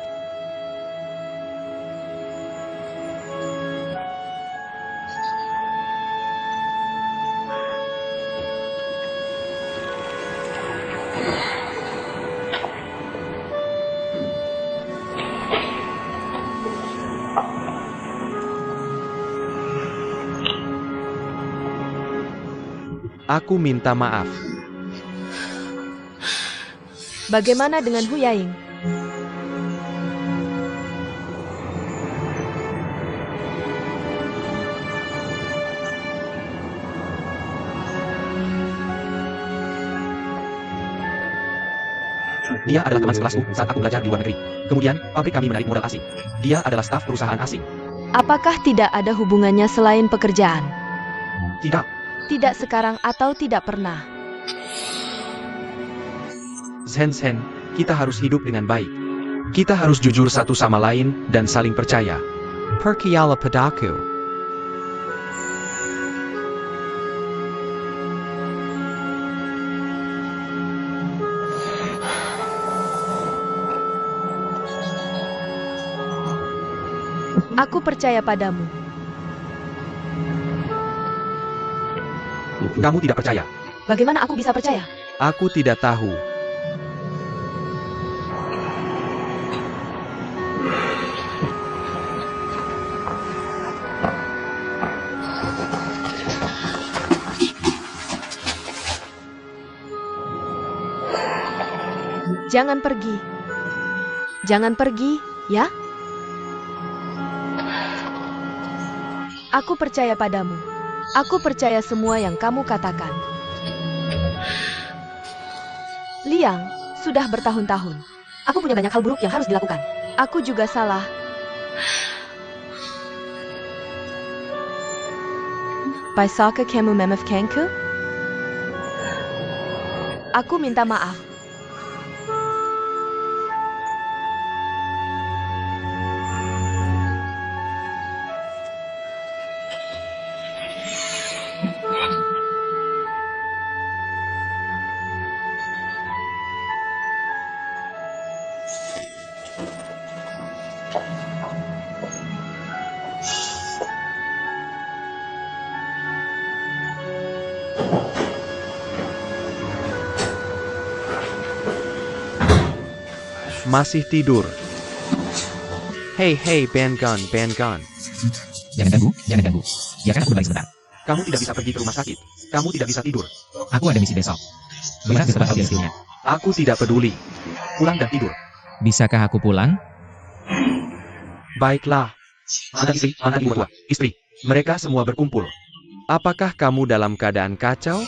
[SPEAKER 5] Aku minta maaf.
[SPEAKER 1] Bagaimana dengan Hu Yaing?
[SPEAKER 5] Dia adalah teman sekelasku saat aku belajar di luar negeri. Kemudian, pabrik kami menarik modal asing. Dia adalah staf perusahaan asing.
[SPEAKER 1] Apakah tidak ada hubungannya selain pekerjaan?
[SPEAKER 5] Tidak.
[SPEAKER 1] Tidak sekarang atau tidak pernah?
[SPEAKER 5] Zhen, kita harus hidup dengan baik. Kita harus jujur satu sama lain dan saling percaya. Percaya padaku.
[SPEAKER 1] Aku percaya padamu.
[SPEAKER 5] Kamu tidak percaya.
[SPEAKER 1] Bagaimana aku bisa percaya?
[SPEAKER 5] Aku tidak tahu.
[SPEAKER 1] Jangan pergi. Jangan pergi, ya? Aku percaya padamu. Aku percaya semua yang kamu katakan. Liang, sudah bertahun-tahun. Aku punya banyak hal buruk yang harus dilakukan. Aku juga salah. Bisakah kamu memaafkanku? Aku minta maaf.
[SPEAKER 5] Masih tidur. Hei, Ben Gun.
[SPEAKER 3] Jangan ganggu, jangan ganggu. Biarkan aku berbalik sebentar.
[SPEAKER 5] Kamu tidak bisa pergi ke rumah sakit. Kamu tidak bisa tidur.
[SPEAKER 3] Aku ada misi besok. Bagaimana besok audiens filmnya?
[SPEAKER 5] Aku tidak peduli. Pulang dan tidur.
[SPEAKER 3] Bisakah aku pulang?
[SPEAKER 5] Baiklah. Anak ibu tua, istri. Mereka semua berkumpul. Apakah kamu dalam keadaan kacau?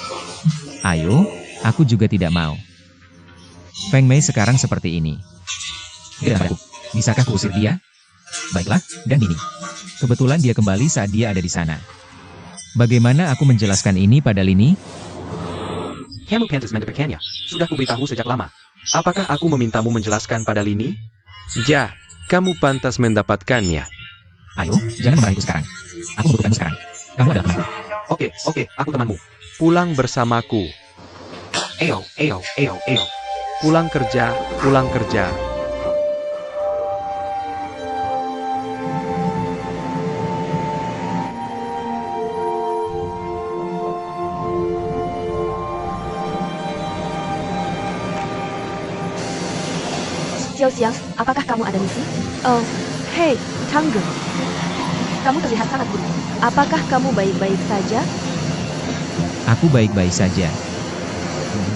[SPEAKER 3] Ayo, aku juga tidak mau. Feng Mei sekarang seperti ini. Tidak aku. Bisakah kuusir dia? Baiklah, dan ini. Kebetulan dia kembali saat dia ada di sana. Bagaimana aku menjelaskan ini pada Lini?
[SPEAKER 5] Kamu pantas mendapatkannya. Sudah kuberitahu sejak lama. Apakah aku memintamu menjelaskan pada Lini? Ya, kamu pantas mendapatkannya.
[SPEAKER 3] Ayo, jangan memarahiku sekarang. Aku membutuhkanmu sekarang. Kamu adalah temanku.
[SPEAKER 5] Oke, aku temanmu. Pulang bersamaku. Ayo. Pulang kerja.
[SPEAKER 1] Xiao Xiang, apakah kamu ada misi? Oh, hei, Tangga. Kamu terlihat sangat buruk. Apakah kamu baik-baik saja?
[SPEAKER 3] Aku baik-baik saja.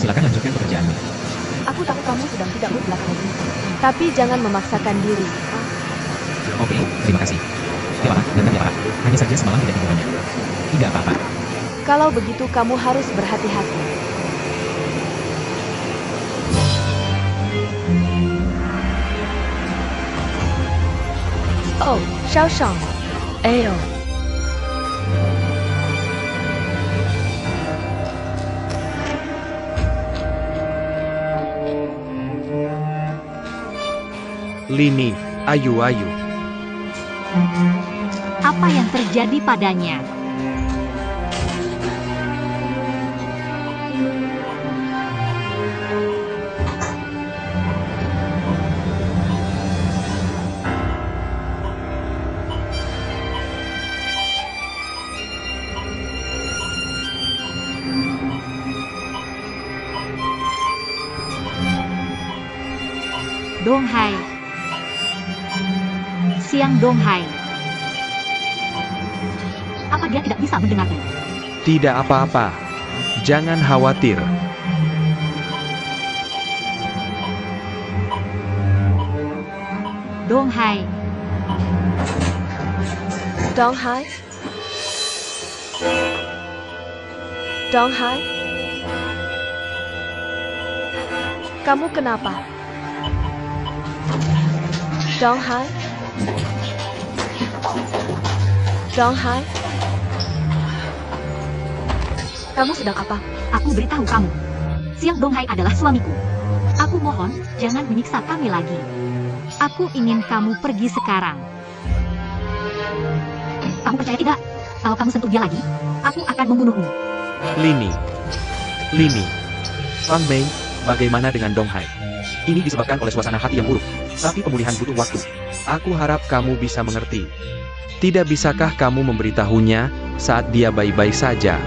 [SPEAKER 3] Silakan lanjutkan pekerjaanmu.
[SPEAKER 1] Aku tahu kamu sedang tidak mood belakangan ini. Tapi jangan memaksakan diri.
[SPEAKER 3] Oke, terima kasih. Tidak apa-apa, dan tidak apa-apa. Hanya saja semalam tidak tidur banyak. Tidak apa-apa.
[SPEAKER 1] Kalau begitu kamu harus berhati-hati. Oh, Xiao Shang. Ayo.
[SPEAKER 5] Lini, ayu.
[SPEAKER 2] Apa yang terjadi padanya? Donghai. Siang Donghai. Apa dia tidak bisa mendengarku?
[SPEAKER 5] Tidak apa-apa. Jangan khawatir.
[SPEAKER 2] Donghai.
[SPEAKER 1] Donghai. Donghai. Kamu kenapa? Donghai. Donghai. Kamu sedang apa?
[SPEAKER 2] Aku beritahu kamu. Siang Donghai adalah suamiku. Aku mohon, jangan menyiksa kami lagi. Aku ingin kamu pergi sekarang. Kamu percaya tidak? Kalau kamu sentuh dia lagi, aku akan membunuhmu.
[SPEAKER 5] Lini. Fang Mei, bagaimana dengan Donghai? Ini disebabkan oleh suasana hati yang buruk, tapi pemulihan butuh waktu. Aku harap kamu bisa mengerti. Tidak bisakah kamu memberitahunya saat dia baik-baik saja?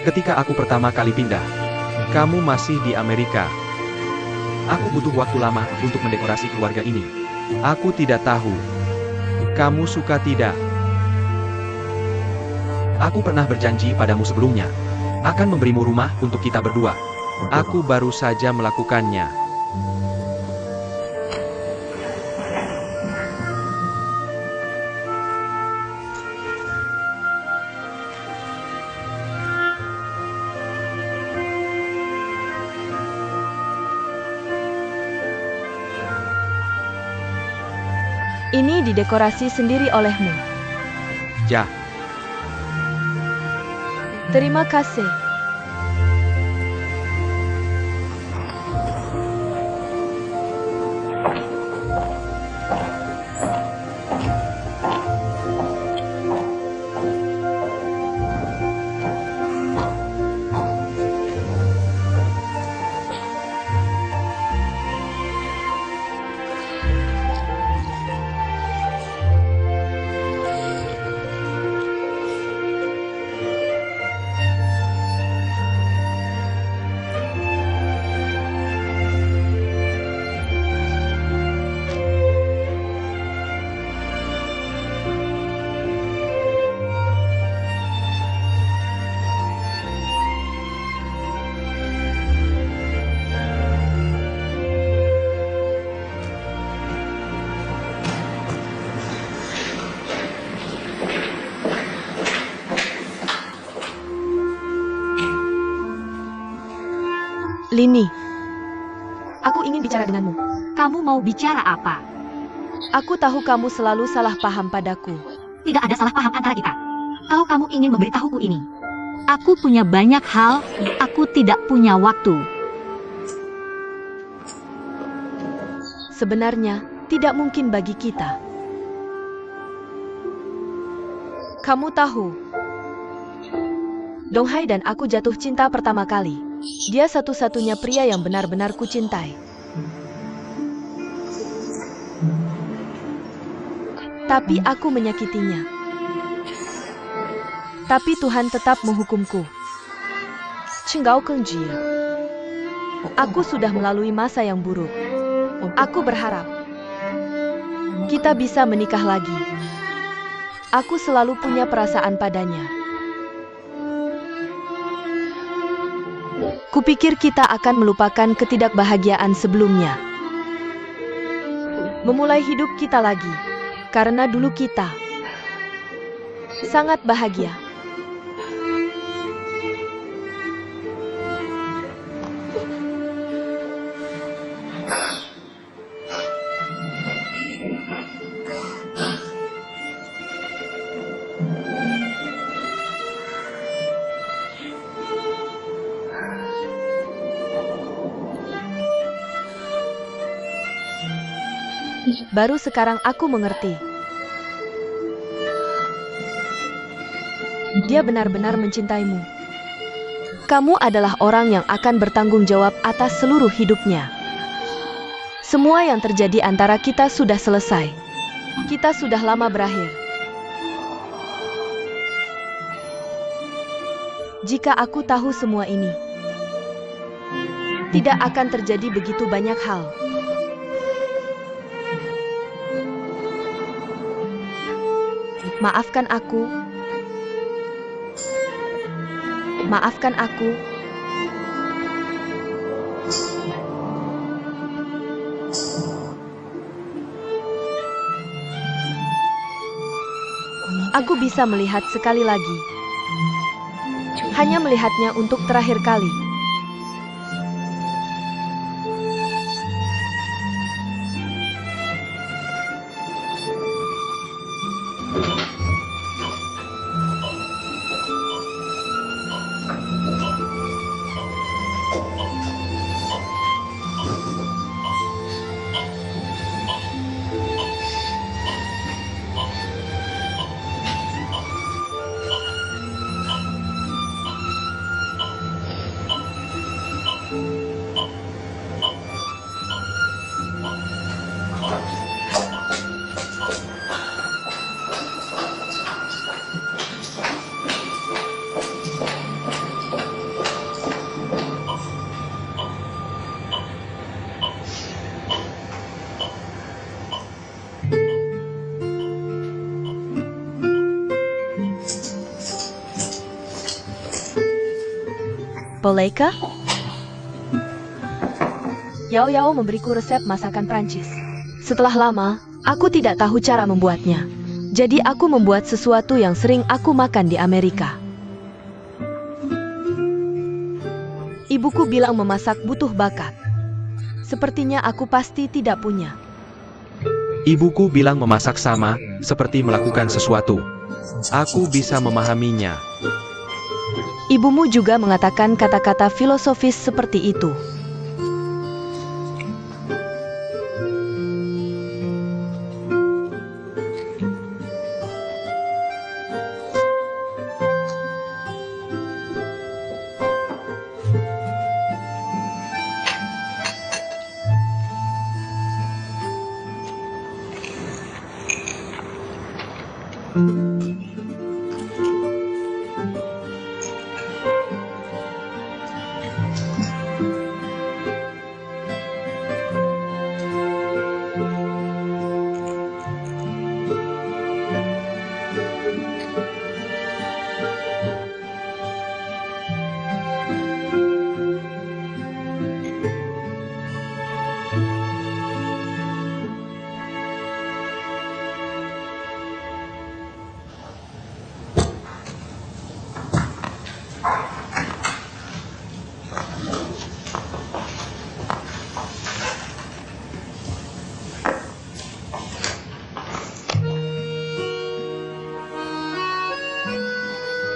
[SPEAKER 5] Ketika aku pertama kali pindah, kamu masih di Amerika. Aku butuh waktu lama untuk mendekorasi keluarga ini. Aku tidak tahu. Kamu suka tidak? Aku pernah berjanji padamu sebelumnya, akan memberimu rumah untuk kita berdua. Aku baru saja melakukannya.
[SPEAKER 1] Ini didekorasi sendiri olehmu.
[SPEAKER 5] Ya,
[SPEAKER 1] Terima kasih. Lini, aku ingin bicara denganmu.
[SPEAKER 2] Kamu mau bicara apa?
[SPEAKER 1] Aku tahu kamu selalu salah paham padaku.
[SPEAKER 2] Tidak ada salah paham antara kita. Kalau kamu ingin memberitahuku ini, aku punya banyak hal, aku tidak punya waktu.
[SPEAKER 1] Sebenarnya, tidak mungkin bagi kita. Kamu tahu, Donghai dan aku jatuh cinta pertama kali. Dia satu-satunya pria yang benar-benar kucintai. Tapi aku menyakitinya. Tapi Tuhan tetap menghukumku. Chenggao Kengjie. Aku sudah melalui masa yang buruk. Aku berharap kita bisa menikah lagi. Aku selalu punya perasaan padanya. Kupikir kita akan melupakan ketidakbahagiaan sebelumnya. Memulai hidup kita lagi. Karena dulu kita sangat bahagia. Baru sekarang aku mengerti. Dia benar-benar mencintaimu. Kamu adalah orang yang akan bertanggung jawab atas seluruh hidupnya. Semua yang terjadi antara kita sudah selesai. Kita sudah lama berakhir. Jika aku tahu semua ini, tidak akan terjadi begitu banyak hal. Maafkan aku. Maafkan aku. Aku bisa melihat sekali lagi. Hanya melihatnya untuk terakhir kali. Bolehkah? Yao Yao memberiku resep masakan Prancis. Setelah lama, aku tidak tahu cara membuatnya. Jadi aku membuat sesuatu yang sering aku makan di Amerika. Ibuku bilang memasak butuh bakat. Sepertinya aku pasti tidak punya.
[SPEAKER 5] Ibuku bilang memasak sama, seperti melakukan sesuatu. Aku bisa memahaminya.
[SPEAKER 1] Ibumu juga mengatakan kata-kata filosofis seperti itu.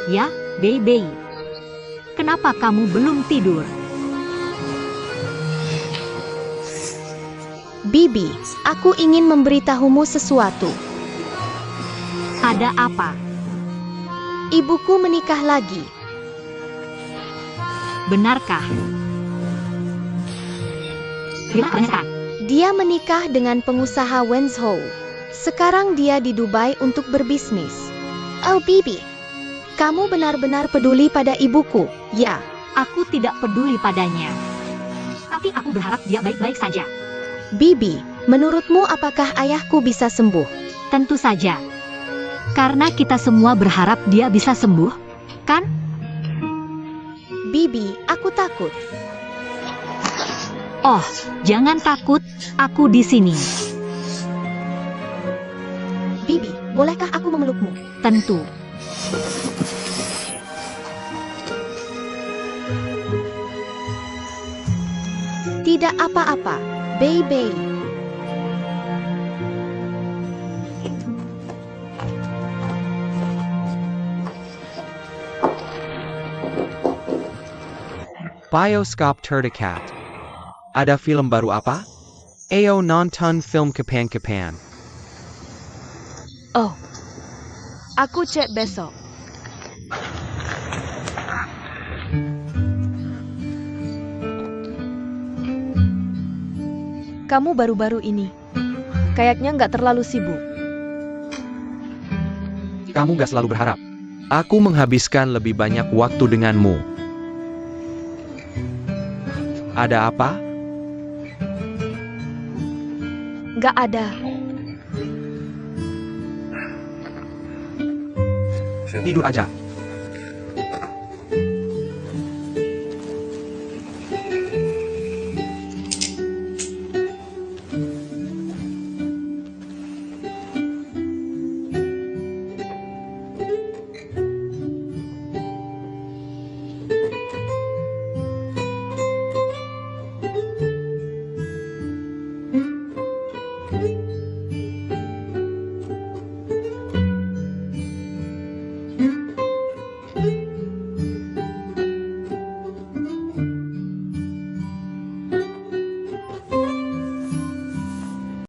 [SPEAKER 2] Ya, Baby. Kenapa kamu belum tidur?
[SPEAKER 4] Bibi, aku ingin memberitahumu sesuatu.
[SPEAKER 2] Ada apa?
[SPEAKER 4] Ibuku menikah lagi.
[SPEAKER 2] Benarkah? Bila sekarang?
[SPEAKER 4] Dia menikah dengan pengusaha Wenzhou. Sekarang dia di Dubai untuk berbisnis. Oh Bibi, kamu benar-benar peduli pada ibuku, ya?
[SPEAKER 2] Aku tidak peduli padanya. Tapi aku berharap dia baik-baik saja.
[SPEAKER 4] Bibi, menurutmu apakah ayahku bisa sembuh?
[SPEAKER 2] Tentu saja. Karena kita semua berharap dia bisa sembuh, kan?
[SPEAKER 4] Bibi, aku takut.
[SPEAKER 2] Oh, jangan takut, aku di sini.
[SPEAKER 4] Bibi, bolehkah aku memelukmu?
[SPEAKER 2] Tentu.
[SPEAKER 4] Tidak apa-apa, Baby.
[SPEAKER 5] Bioscope Terdekat. Ada film baru apa? Ayo nonton film kapan-kapan.
[SPEAKER 1] Oh, aku cek besok. Kamu baru-baru ini kayaknya nggak terlalu sibuk.
[SPEAKER 5] Kamu gak selalu berharap. Aku menghabiskan lebih banyak waktu denganmu. Ada apa?
[SPEAKER 1] Nggak ada.
[SPEAKER 5] Tidur aja.